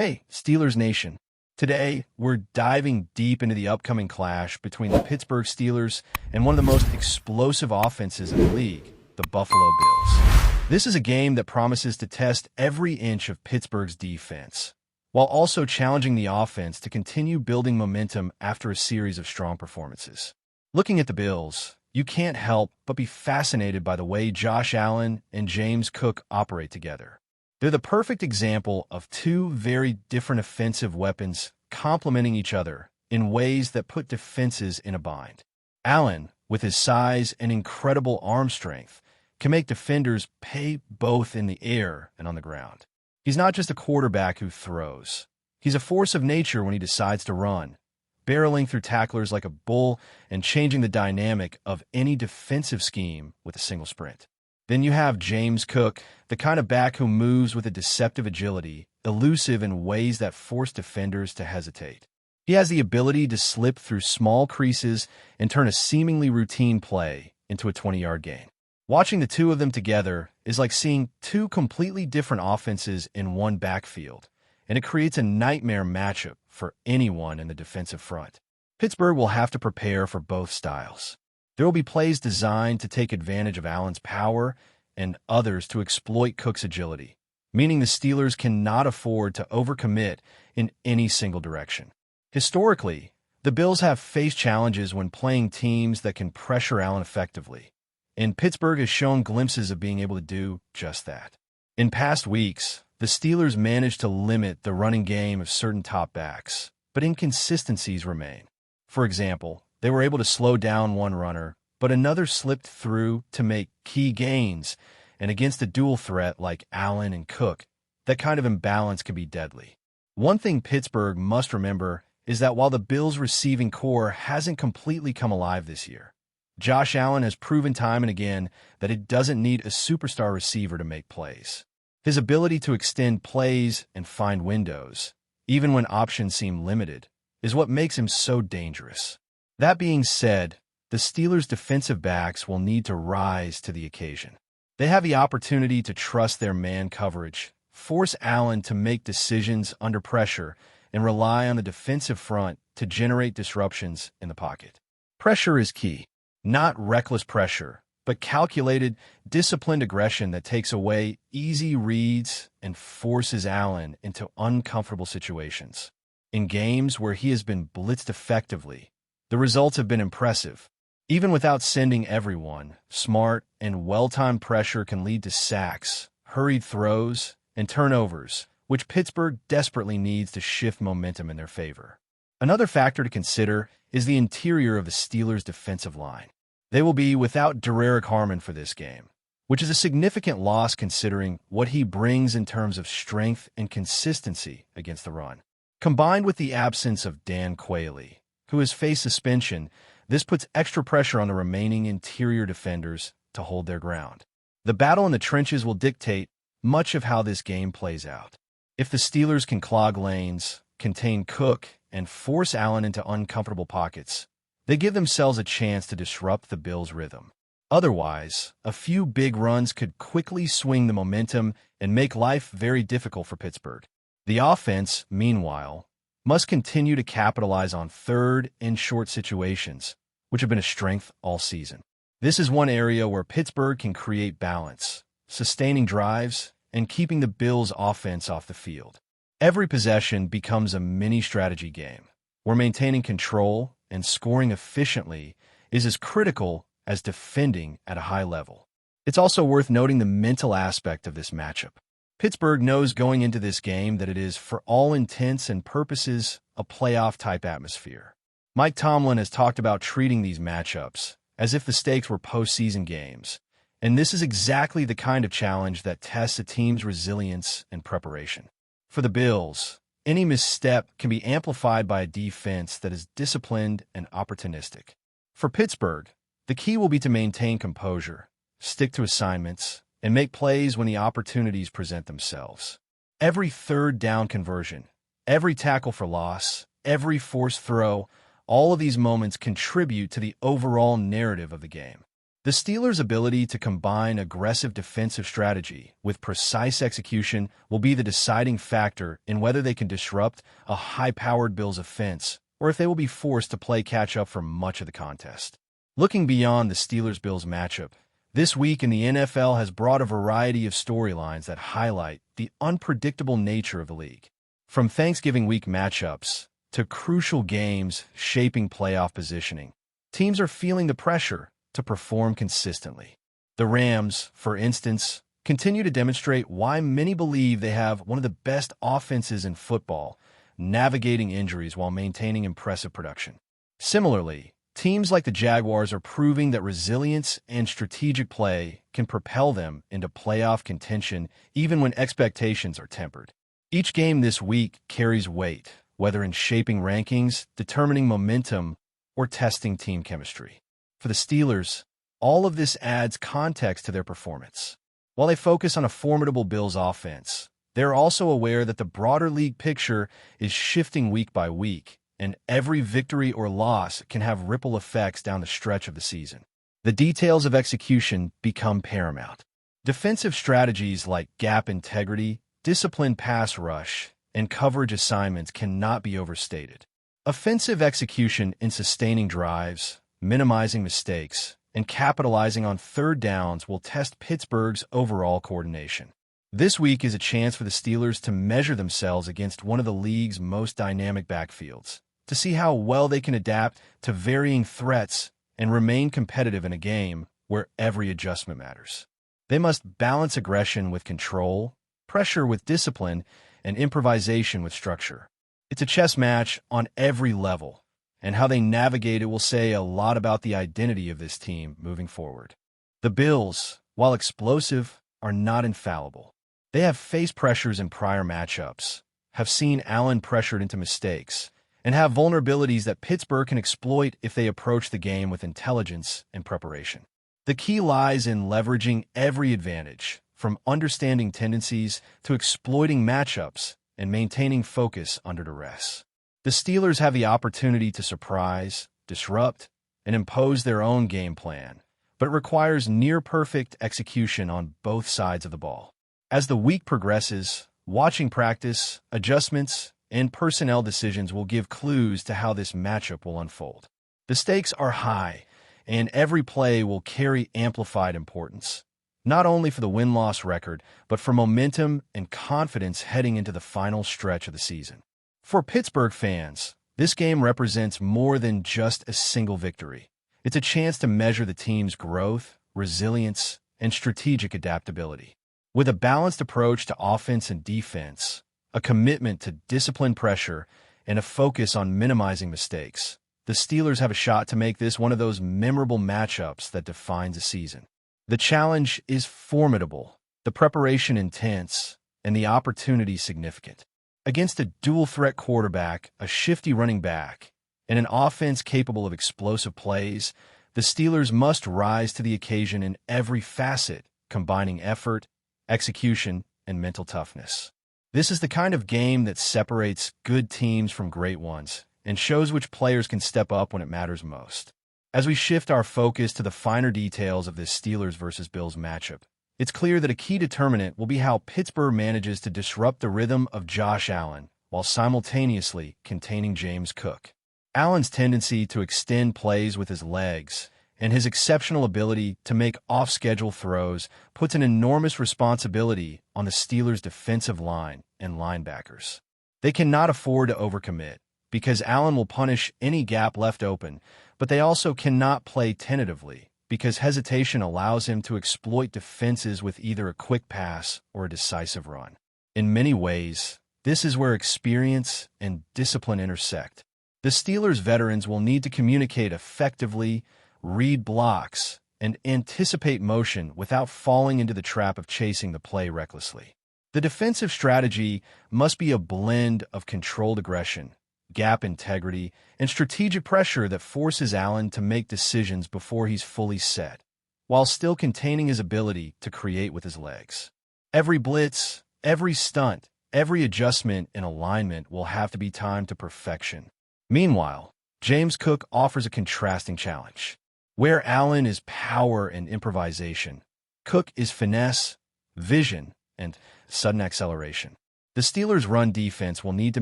Hey, Steelers Nation. Today, we're diving deep into the upcoming clash between the Pittsburgh Steelers and one of the most explosive offenses in the league, the Buffalo Bills. This is a game that promises to test every inch of Pittsburgh's defense, while also challenging the offense to continue building momentum after a series of strong performances. Looking at the Bills, you can't help but be fascinated by the way Josh Allen and James Cook operate together. They're the perfect example of two very different offensive weapons complementing each other in ways that put defenses in a bind. Allen, with his size and incredible arm strength, can make defenders pay both in the air and on the ground. He's not just a quarterback who throws. He's a force of nature when he decides to run, barreling through tacklers like a bull and changing the dynamic of any defensive scheme with a single sprint. Then you have James Cook, the kind of back who moves with a deceptive agility, elusive in ways that force defenders to hesitate. He has the ability to slip through small creases and turn a seemingly routine play into a 20-yard gain. Watching the two of them together is like seeing two completely different offenses in one backfield, and it creates a nightmare matchup for anyone in the defensive front. Pittsburgh will have to prepare for both styles. There will be plays designed to take advantage of Allen's power and others to exploit Cook's agility, meaning the Steelers cannot afford to overcommit in any single direction. Historically, the Bills have faced challenges when playing teams that can pressure Allen effectively, and Pittsburgh has shown glimpses of being able to do just that. In past weeks, the Steelers managed to limit the running game of certain top backs, but inconsistencies remain. For example, they were able to slow down one runner, but another slipped through to make key gains, and against a dual threat like Allen and Cook, that kind of imbalance can be deadly. One thing Pittsburgh must remember is that while the Bills' receiving core hasn't completely come alive this year, Josh Allen has proven time and again that it doesn't need a superstar receiver to make plays. His ability to extend plays and find windows, even when options seem limited, is what makes him so dangerous. That being said, the Steelers' defensive backs will need to rise to the occasion. They have the opportunity to trust their man coverage, force Allen to make decisions under pressure, and rely on the defensive front to generate disruptions in the pocket. Pressure is key. Not reckless pressure, but calculated, disciplined aggression that takes away easy reads and forces Allen into uncomfortable situations. In games where he has been blitzed effectively, the results have been impressive. Even without sending everyone, smart and well-timed pressure can lead to sacks, hurried throws, and turnovers, which Pittsburgh desperately needs to shift momentum in their favor. Another factor to consider is the interior of the Steelers' defensive line. They will be without Derek Harmon for this game, which is a significant loss considering what he brings in terms of strength and consistency against the run. Combined with the absence of Dan Quayle, who has faced suspension, this puts extra pressure on the remaining interior defenders to hold their ground. The battle in the trenches will dictate much of how this game plays out. If the Steelers can clog lanes, contain Cook, and force Allen into uncomfortable pockets, they give themselves a chance to disrupt the Bills' rhythm. Otherwise, a few big runs could quickly swing the momentum and make life very difficult for Pittsburgh. The offense, meanwhile, must continue to capitalize on third and short situations, which have been a strength all season. This is one area where Pittsburgh can create balance, sustaining drives, and keeping the Bills' offense off the field. Every possession becomes a mini-strategy game, where maintaining control and scoring efficiently is as critical as defending at a high level. It's also worth noting the mental aspect of this matchup. Pittsburgh knows going into this game that it is, for all intents and purposes, a playoff-type atmosphere. Mike Tomlin has talked about treating these matchups as if the stakes were postseason games, and this is exactly the kind of challenge that tests a team's resilience and preparation. For the Bills, any misstep can be amplified by a defense that is disciplined and opportunistic. For Pittsburgh, the key will be to maintain composure, stick to assignments, and make plays when the opportunities present themselves. Every third down conversion, every tackle for loss, every forced throw, all of these moments contribute to the overall narrative of the game. The Steelers' ability to combine aggressive defensive strategy with precise execution will be the deciding factor in whether they can disrupt a high-powered Bills offense or if they will be forced to play catch-up for much of the contest. Looking beyond the Steelers-Bills matchup, this week in the NFL has brought a variety of storylines that highlight the unpredictable nature of the league. From Thanksgiving week matchups to crucial games shaping playoff positioning, teams are feeling the pressure to perform consistently. The Rams, for instance, continue to demonstrate why many believe they have one of the best offenses in football, navigating injuries while maintaining impressive production. Similarly, teams like the Jaguars are proving that resilience and strategic play can propel them into playoff contention even when expectations are tempered. Each game this week carries weight, whether in shaping rankings, determining momentum, or testing team chemistry. For the Steelers, all of this adds context to their performance. While they focus on a formidable Bills offense, they're also aware that the broader league picture is shifting week by week, and every victory or loss can have ripple effects down the stretch of the season. The details of execution become paramount. Defensive strategies like gap integrity, disciplined pass rush, and coverage assignments cannot be overstated. Offensive execution in sustaining drives, minimizing mistakes, and capitalizing on third downs will test Pittsburgh's overall coordination. This week is a chance for the Steelers to measure themselves against one of the league's most dynamic backfields, to see how well they can adapt to varying threats and remain competitive in a game where every adjustment matters. They must balance aggression with control, pressure with discipline, and improvisation with structure. It's a chess match on every level, and how they navigate it will say a lot about the identity of this team moving forward. The Bills, while explosive, are not infallible. They have faced pressures in prior matchups, have seen Allen pressured into mistakes, and have vulnerabilities that Pittsburgh can exploit if they approach the game with intelligence and preparation. The key lies in leveraging every advantage, from understanding tendencies to exploiting matchups and maintaining focus under duress. The Steelers have the opportunity to surprise, disrupt, and impose their own game plan, but it requires near-perfect execution on both sides of the ball. As the week progresses, watching practice, adjustments, and personnel decisions will give clues to how this matchup will unfold. The stakes are high, and every play will carry amplified importance, not only for the win-loss record, but for momentum and confidence heading into the final stretch of the season. For Pittsburgh fans, this game represents more than just a single victory. It's a chance to measure the team's growth, resilience, and strategic adaptability. With a balanced approach to offense and defense, a commitment to disciplined pressure, and a focus on minimizing mistakes, the Steelers have a shot to make this one of those memorable matchups that defines a season. The challenge is formidable, the preparation intense, and the opportunity significant. Against a dual-threat quarterback, a shifty running back, and an offense capable of explosive plays, the Steelers must rise to the occasion in every facet, combining effort, execution, and mental toughness. This is the kind of game that separates good teams from great ones and shows which players can step up when it matters most. As we shift our focus to the finer details of this Steelers versus Bills matchup, it's clear that a key determinant will be how Pittsburgh manages to disrupt the rhythm of Josh Allen while simultaneously containing James Cook. Allen's tendency to extend plays with his legs and his exceptional ability to make off-schedule throws puts an enormous responsibility on the Steelers' defensive line and linebackers. They cannot afford to overcommit, because Allen will punish any gap left open, but they also cannot play tentatively, because hesitation allows him to exploit defenses with either a quick pass or a decisive run. In many ways, this is where experience and discipline intersect. The Steelers' veterans will need to communicate effectively, read blocks, and anticipate motion without falling into the trap of chasing the play recklessly. The defensive strategy must be a blend of controlled aggression, gap integrity, and strategic pressure that forces Allen to make decisions before he's fully set, while still containing his ability to create with his legs. Every blitz, every stunt, every adjustment in alignment will have to be timed to perfection. Meanwhile, James Cook offers a contrasting challenge. Where Allen is power and improvisation, Cook is finesse, vision, and sudden acceleration. The Steelers' run defense will need to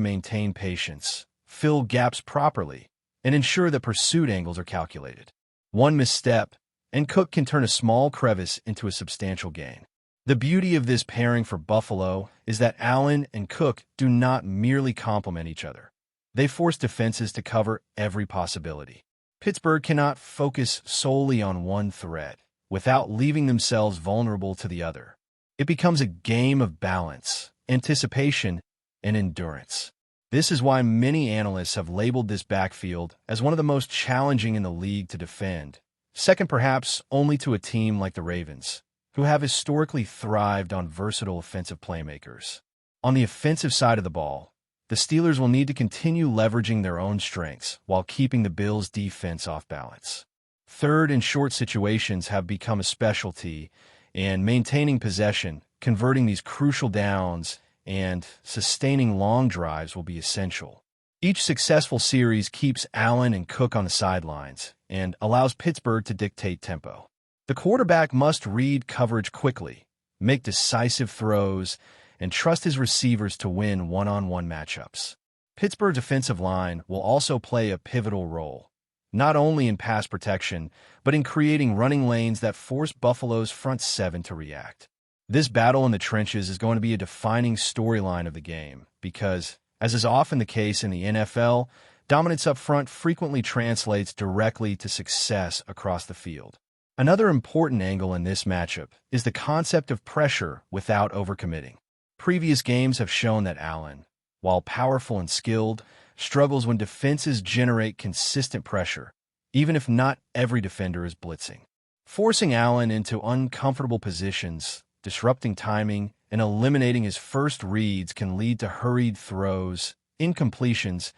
maintain patience, fill gaps properly, and ensure that pursuit angles are calculated. One misstep, and Cook can turn a small crevice into a substantial gain. The beauty of this pairing for Buffalo is that Allen and Cook do not merely complement each other. They force defenses to cover every possibility. Pittsburgh cannot focus solely on one threat without leaving themselves vulnerable to the other. It becomes a game of balance, anticipation, and endurance. This is why many analysts have labeled this backfield as one of the most challenging in the league to defend, second perhaps only to a team like the Ravens, who have historically thrived on versatile offensive playmakers. On the offensive side of the ball, the Steelers will need to continue leveraging their own strengths while keeping the Bills' defense off balance. Third and short situations have become a specialty, and maintaining possession, converting these crucial downs, and sustaining long drives will be essential. Each successful series keeps Allen and Cook on the sidelines and allows Pittsburgh to dictate tempo. The quarterback must read coverage quickly, make decisive throws, and trust his receivers to win one-on-one matchups. Pittsburgh's offensive line will also play a pivotal role, not only in pass protection, but in creating running lanes that force Buffalo's front seven to react. This battle in the trenches is going to be a defining storyline of the game because, as is often the case in the NFL, dominance up front frequently translates directly to success across the field. Another important angle in this matchup is the concept of pressure without overcommitting. Previous games have shown that Allen, while powerful and skilled, struggles when defenses generate consistent pressure, even if not every defender is blitzing. Forcing Allen into uncomfortable positions, disrupting timing, and eliminating his first reads can lead to hurried throws, incompletions,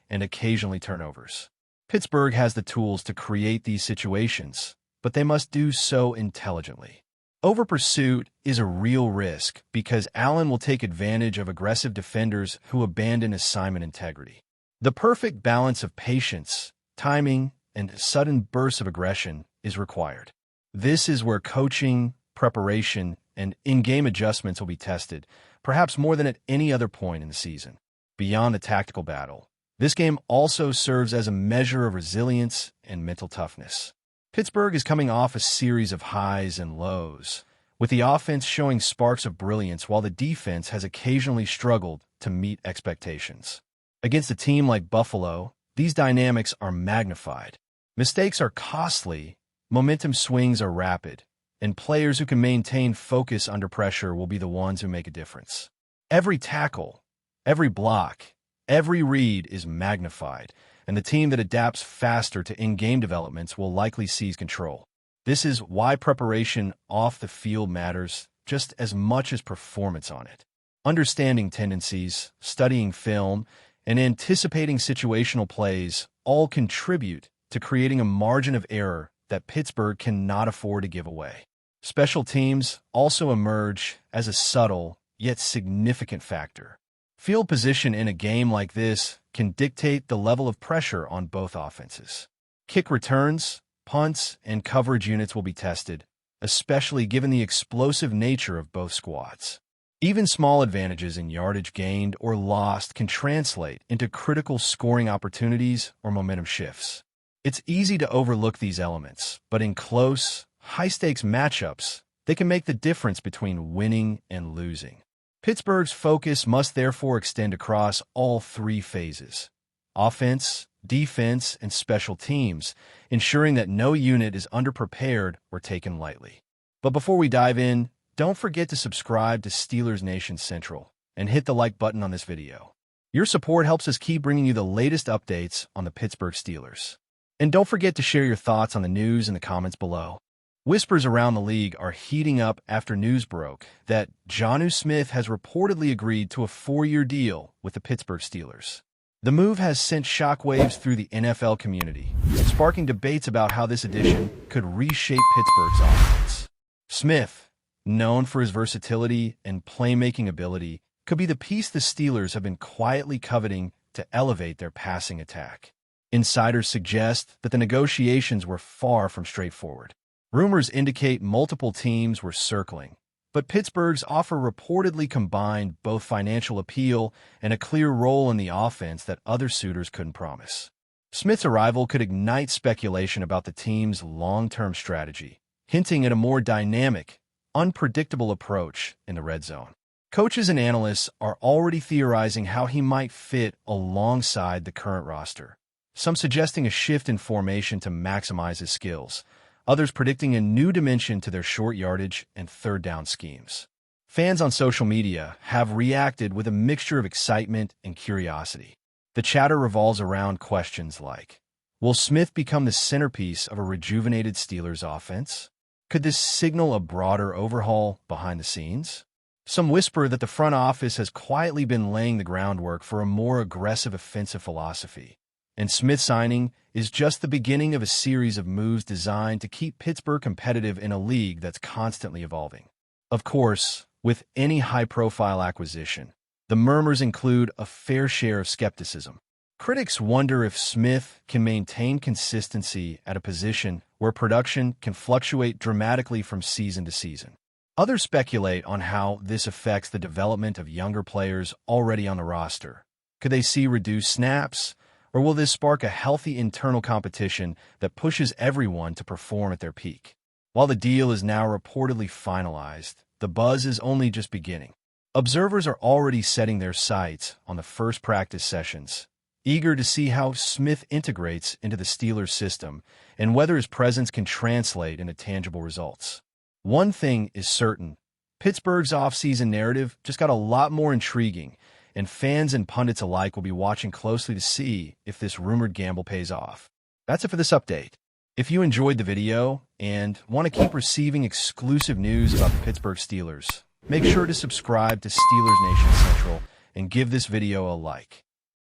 and occasionally turnovers. Pittsburgh has the tools to create these situations, but they must do so intelligently. Overpursuit is a real risk because Allen will take advantage of aggressive defenders who abandon assignment integrity. The perfect balance of patience, timing, and sudden bursts of aggression is required. This is where coaching, preparation, and in-game adjustments will be tested, perhaps more than at any other point in the season. Beyond the tactical battle, this game also serves as a measure of resilience and mental toughness. Pittsburgh is coming off a series of highs and lows, with the offense showing sparks of brilliance while the defense has occasionally struggled to meet expectations. Against a team like Buffalo, these dynamics are magnified. Mistakes are costly, momentum swings are rapid, and players who can maintain focus under pressure will be the ones who make a difference. Every tackle, every block, every read is magnified, and the team that adapts faster to in-game developments will likely seize control. This is why preparation off the field matters just as much as performance on it. Understanding tendencies, studying film, and anticipating situational plays all contribute to creating a margin of error that Pittsburgh cannot afford to give away. Special teams also emerge as a subtle yet significant factor. Field position in a game like this can dictate the level of pressure on both offenses. Kick returns, punts, and coverage units will be tested, especially given the explosive nature of both squads. Even small advantages in yardage gained or lost can translate into critical scoring opportunities or momentum shifts. It's easy to overlook these elements, but in close, high-stakes matchups, they can make the difference between winning and losing. Pittsburgh's focus must therefore extend across all three phases: offense, defense, and special teams, ensuring that no unit is underprepared or taken lightly. But before we dive in, don't forget to subscribe to Steelers Nation Central and hit the like button on this video. Your support helps us keep bringing you the latest updates on the Pittsburgh Steelers. And don't forget to share your thoughts on the news in the comments below. Whispers around the league are heating up after news broke that JONNU Smith has reportedly agreed to a 4-year deal with the Pittsburgh Steelers. The move has sent shockwaves through the NFL community, sparking debates about how this addition could reshape Pittsburgh's offense. Smith, known for his versatility and playmaking ability, could be the piece the Steelers have been quietly coveting to elevate their passing attack. Insiders suggest that the negotiations were far from straightforward. Rumors indicate multiple teams were circling, but Pittsburgh's offer reportedly combined both financial appeal and a clear role in the offense that other suitors couldn't promise. Smith's arrival could ignite speculation about the team's long-term strategy, hinting at a more dynamic, unpredictable approach in the red zone. Coaches and analysts are already theorizing how he might fit alongside the current roster, some suggesting a shift in formation to maximize his skills, others predicting a new dimension to their short yardage and third down schemes. Fans on social media have reacted with a mixture of excitement and curiosity. The chatter revolves around questions like, will Smith become the centerpiece of a rejuvenated Steelers offense? Could this signal a broader overhaul behind the scenes? Some whisper that the front office has quietly been laying the groundwork for a more aggressive offensive philosophy, and Smith's signing is just the beginning of a series of moves designed to keep Pittsburgh competitive in a league that's constantly evolving. Of course, with any high-profile acquisition, the murmurs include a fair share of skepticism. Critics wonder if Smith can maintain consistency at a position where production can fluctuate dramatically from season to season. Others speculate on how this affects the development of younger players already on the roster. Could they see reduced snaps, or will this spark a healthy internal competition that pushes everyone to perform at their peak? While the deal is now reportedly finalized, the buzz is only just beginning. Observers are already setting their sights on the first practice sessions, eager to see how Smith integrates into the Steelers system and whether his presence can translate into tangible results. One thing is certain, Pittsburgh's offseason narrative just got a lot more intriguing, and fans and pundits alike will be watching closely to see if this rumored gamble pays off. That's it for this update. If you enjoyed the video and want to keep receiving exclusive news about the Pittsburgh Steelers, make sure to subscribe to Steelers Nation Central and give this video a like.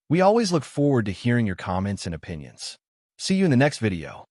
We always look forward to hearing your comments and opinions. See you in the next video.